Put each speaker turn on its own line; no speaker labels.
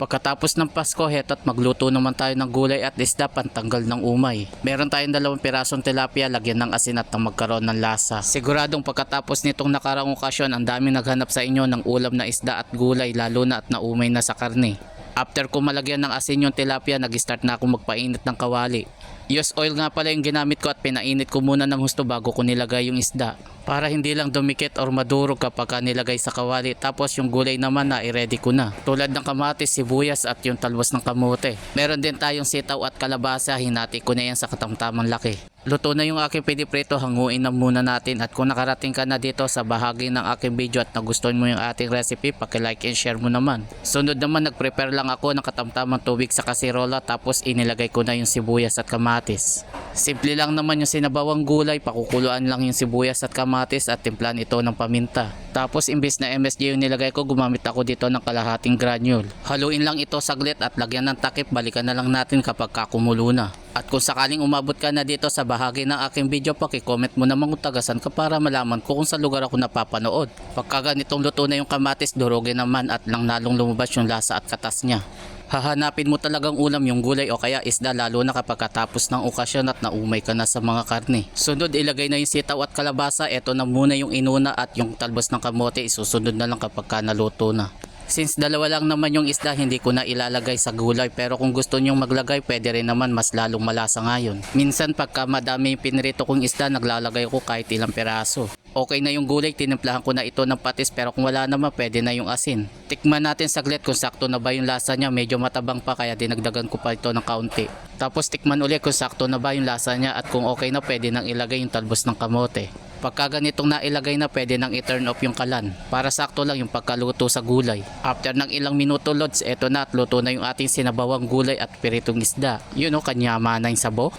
Pagkatapos ng Pasko, heto't magluto naman tayo ng gulay at isda pantanggal ng umay. Meron tayong 2 pirasong tilapia, lagyan ng asin at nang magkaroon ng lasa. Siguradong pagkatapos nitong nakaraang okasyon, ang daming naghanap sa inyo ng ulam na isda at gulay, lalo na at naumay na sa karne. After ko malagyan ng asin yung tilapia, nag-start na ako magpainit ng kawali. Use oil nga pala yung ginamit ko at pinainit ko muna ng husto bago ko nilagay yung isda. Para hindi lang dumikit or madurog kapag nilagay sa kawali. Tapos yung gulay naman na i-ready ko na. Tulad ng kamatis, sibuyas at yung talbos ng kamote. Meron din tayong sitaw at kalabasa, hinati ko na yan sa katamtamang laki. Luto na yung aking piniprito, hanguin na muna natin. At kung nakarating ka na dito sa bahagi ng aking video at nagustuhan mo yung ating recipe, paki-like and share mo naman. Sunod naman, nag-prepare lang ako ng katamtamang tubig sa kasirola, tapos inilagay ko na yung sibuyas at kamatis. Simple lang naman yung sinabawang gulay, pakukuluan lang yung sibuyas at kamatis at timplan ito ng paminta. Tapos imbes na MSG yung nilagay ko, gumamit ako dito ng kalahating granule. Haluin lang ito saglit at lagyan ng takip, balikan na lang natin kapag kakumulo na. At kung sakaling umabot ka na dito sa bahagi ng aking video, paki-comment mo naman kung tagasan ka para malaman ko kung sa lugar ako napapanood. Pagka ganitong luto na yung kamatis, durugin naman at lang nalong lumabas yung lasa at katas niya. Hahanapin mo talagang ulam yung gulay o kaya isda, lalo na kapag katapos ng okasyon at naumay ka na sa mga karne. Sunod, ilagay na yung sitaw at kalabasa. Ito na muna yung inuna at yung talbos ng kamote isusunod na lang kapag ka naluto na. Since dalawa lang naman yung isda, hindi ko na ilalagay sa gulay, pero kung gusto nyong maglagay, pwede rin naman, mas lalong malasa ngayon. Minsan pagka madami yung pinrito kong isda, naglalagay ko kahit ilang piraso. Okay na yung gulay, tinimplahan ko na ito ng patis, pero kung wala naman, pwede na yung asin. Tikman natin saglit kung sakto na ba yung lasa niya, medyo matabang pa kaya dinagdagan ko pa ito ng kaunti. Tapos tikman ulit kung sakto na ba yung lasa niya at kung okay na, pwede nang ilagay yung talbos ng kamote. Pagka ganitong nailagay na, pwede nang i-turn off yung kalan para sakto lang yung pagkaluto sa gulay. After ng ilang minuto, lods, eto na at luto na yung ating sinabawang gulay at piritong isda. Yun o, kanyama na yung sabo.